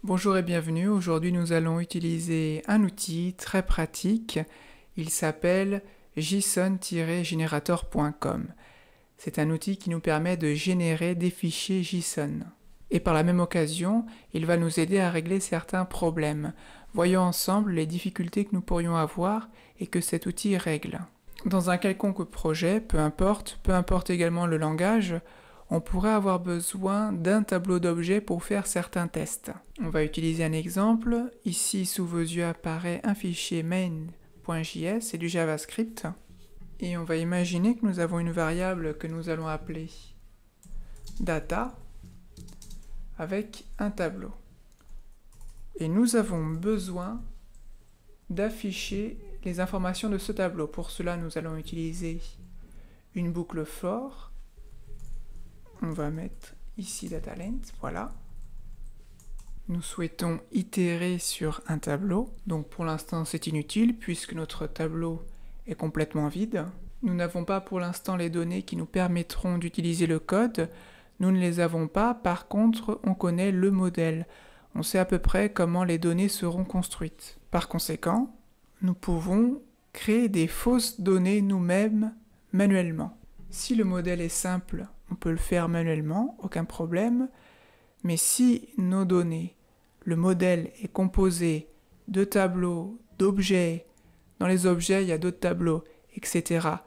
Bonjour et bienvenue, aujourd'hui nous allons utiliser un outil très pratique, il s'appelle json-generator.com. C'est un outil qui nous permet de générer des fichiers JSON. Et par la même occasion, il va nous aider à régler certains problèmes. Voyons ensemble les difficultés que nous pourrions avoir et que cet outil règle. Dans un quelconque projet, peu importe également le langage, on pourrait avoir besoin d'un tableau d'objets pour faire certains tests. On va utiliser un exemple. Ici, sous vos yeux apparaît un fichier main.js, c'est du JavaScript. Et on va imaginer que nous avons une variable que nous allons appeler data avec un tableau. Et nous avons besoin d'afficher les informations de ce tableau. Pour cela, nous allons utiliser une boucle for. On va mettre ici dataLength, voilà. Nous souhaitons itérer sur un tableau, donc pour l'instant c'est inutile puisque notre tableau est complètement vide. Nous n'avons pas pour l'instant les données qui nous permettront d'utiliser le code, nous ne les avons pas, par contre on connaît le modèle. On sait à peu près comment les données seront construites. Par conséquent, nous pouvons créer des fausses données nous-mêmes manuellement. Si le modèle est simple, on peut le faire manuellement, aucun problème. Mais si nos données, le modèle est composé de tableaux, d'objets, dans les objets il y a d'autres tableaux, etc.,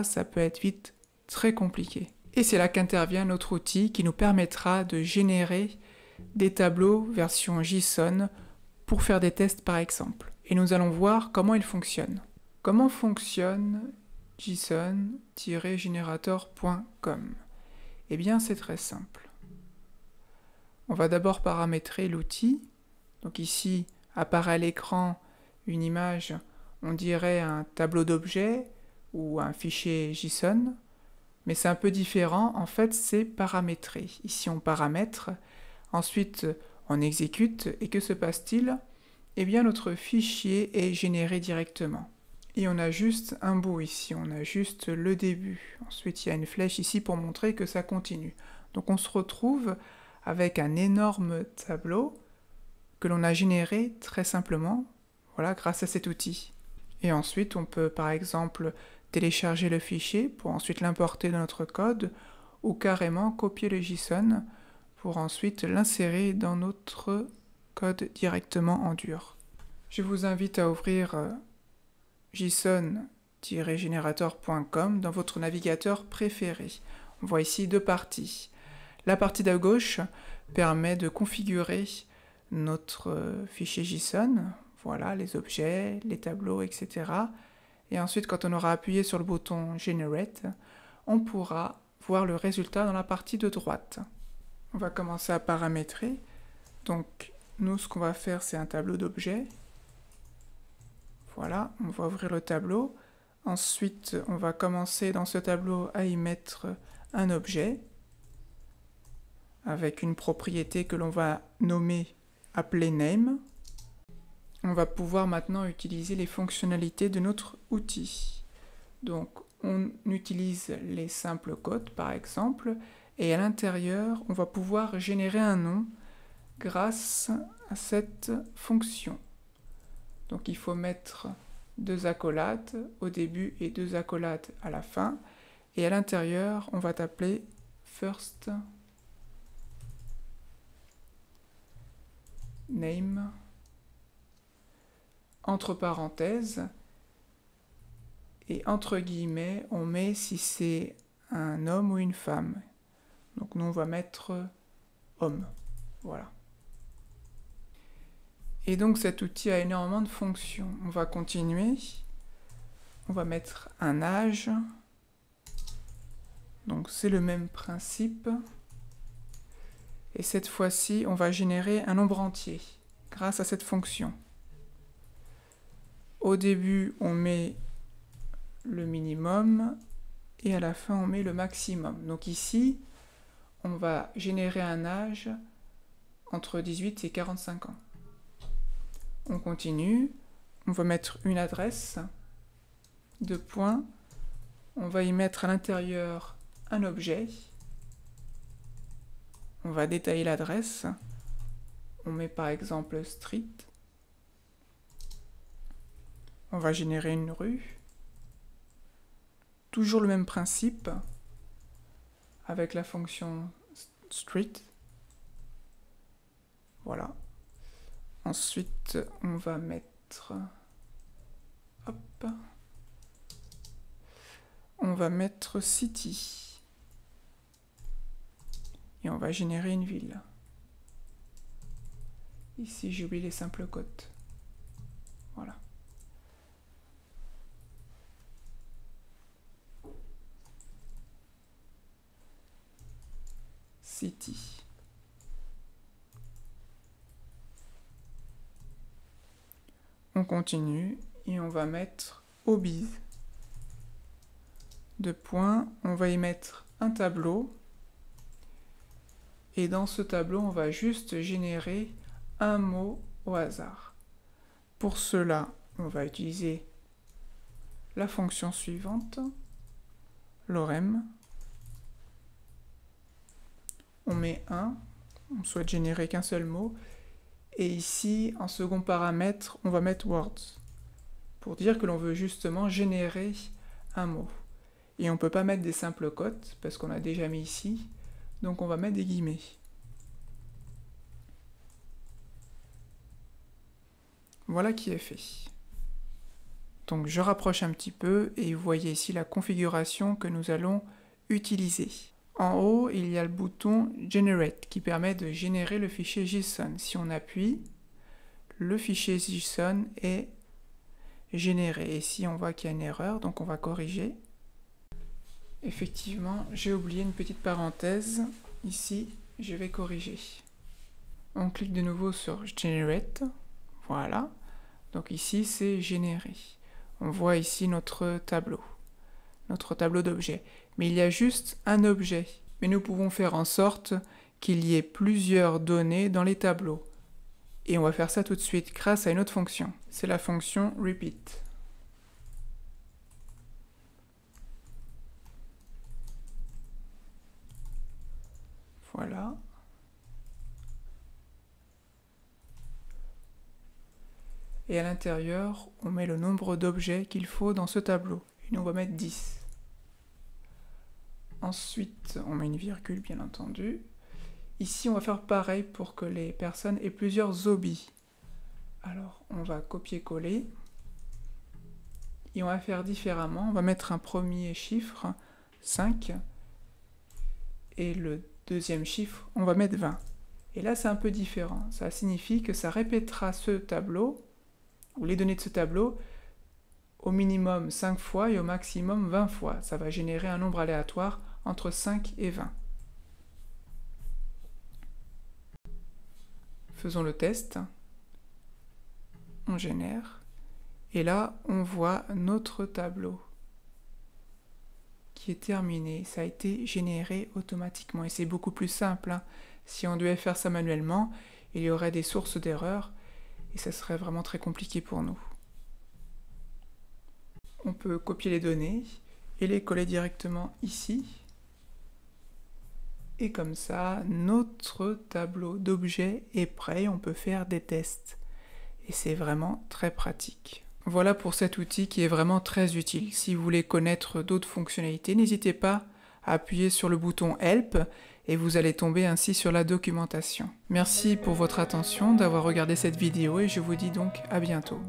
ça peut être vite très compliqué. Et c'est là qu'intervient notre outil qui nous permettra de générer des tableaux version JSON pour faire des tests par exemple. Et nous allons voir comment il fonctionne. Comment fonctionne json-generator.com? Eh bien, c'est très simple. On va d'abord paramétrer l'outil. Donc ici, apparaît à l'écran une image, on dirait un tableau d'objets ou un fichier JSON, mais c'est un peu différent, en fait, c'est paramétré. Ici, on paramètre, ensuite, on exécute, et que se passe-t-il? Eh bien, notre fichier est généré directement. Et on a juste un bout ici, on a juste le début. Ensuite, il y a une flèche ici pour montrer que ça continue. Donc on se retrouve avec un énorme tableau que l'on a généré très simplement, voilà, grâce à cet outil. Et ensuite, on peut par exemple télécharger le fichier pour ensuite l'importer dans notre code ou carrément copier le JSON pour ensuite l'insérer dans notre code directement en dur. Je vous invite à ouvrir json-generator.com dans votre navigateur préféré. On voit ici deux parties. La partie de gauche permet de configurer notre fichier JSON, voilà, les objets, les tableaux, etc. Et ensuite, quand on aura appuyé sur le bouton Generate, on pourra voir le résultat dans la partie de droite. On va commencer à paramétrer. Donc, nous, ce qu'on va faire, c'est un tableau d'objets. Voilà, on va ouvrir le tableau. Ensuite, on va commencer dans ce tableau à y mettre un objet avec une propriété que l'on va nommer appeler name. On va pouvoir maintenant utiliser les fonctionnalités de notre outil. Donc, on utilise les simples codes, par exemple, et à l'intérieur, on va pouvoir générer un nom grâce à cette fonction. Donc il faut mettre deux accolades au début et deux accolades à la fin. Et à l'intérieur, on va t'appeler first name, entre parenthèses, et entre guillemets, on met si c'est un homme ou une femme. Donc nous, on va mettre homme. Voilà. Et donc cet outil a énormément de fonctions. On va continuer. On va mettre un âge. Donc c'est le même principe. Et cette fois-ci, on va générer un nombre entier grâce à cette fonction. Au début, on met le minimum et à la fin, on met le maximum. Donc ici, on va générer un âge entre 18 et 45 ans. On continue, on va mettre une adresse, deux points, on va y mettre à l'intérieur un objet, on va détailler l'adresse, on met par exemple street. On va générer une rue. Toujours le même principe avec la fonction street. Voilà. Ensuite, on va mettre... Hop. On va mettre city. Et on va générer une ville. Ici, j'oublie les simples cotes. Voilà. City. On continue et on va mettre hobbies. Deux points, on va y mettre un tableau. Et dans ce tableau, on va juste générer un mot au hasard. Pour cela, on va utiliser la fonction suivante, lorem. On met 1, on souhaite générer qu'un seul mot. Et ici, en second paramètre, on va mettre words, pour dire que l'on veut justement générer un mot. Et on ne peut pas mettre des simples cotes, parce qu'on a déjà mis ici, donc on va mettre des guillemets. Voilà qui est fait. Donc je rapproche un petit peu, et vous voyez ici la configuration que nous allons utiliser. En haut, il y a le bouton Generate qui permet de générer le fichier JSON. Si on appuie, le fichier JSON est généré. Et ici, on voit qu'il y a une erreur, donc on va corriger. Effectivement, j'ai oublié une petite parenthèse. Ici, je vais corriger. On clique de nouveau sur Generate. Voilà. Donc ici, c'est généré. On voit ici notre tableau d'objets. Mais il y a juste un objet. Mais nous pouvons faire en sorte qu'il y ait plusieurs données dans les tableaux. Et on va faire ça tout de suite grâce à une autre fonction. C'est la fonction repeat. Voilà. Et à l'intérieur, on met le nombre d'objets qu'il faut dans ce tableau. Et nous, on va mettre 10. Ensuite, on met une virgule, bien entendu. Ici, on va faire pareil pour que les personnes aient plusieurs hobbies. Alors, on va copier-coller. Et on va faire différemment. On va mettre un premier chiffre, 5. Et le deuxième chiffre, on va mettre 20. Et là, c'est un peu différent. Ça signifie que ça répétera ce tableau, ou les données de ce tableau, au minimum 5 fois et au maximum 20 fois. Ça va générer un nombre aléatoire entre 5 et 20. Faisons le test. On génère. Et là, on voit notre tableau qui est terminé. Ça a été généré automatiquement. Et c'est beaucoup plus simple, hein. Si on devait faire ça manuellement, il y aurait des sources d'erreurs et ça serait vraiment très compliqué pour nous. On peut copier les données et les coller directement ici. Et comme ça, notre tableau d'objets est prêt, on peut faire des tests. Et c'est vraiment très pratique. Voilà pour cet outil qui est vraiment très utile. Si vous voulez connaître d'autres fonctionnalités, n'hésitez pas à appuyer sur le bouton Help et vous allez tomber ainsi sur la documentation. Merci pour votre attention, d'avoir regardé cette vidéo et je vous dis donc à bientôt.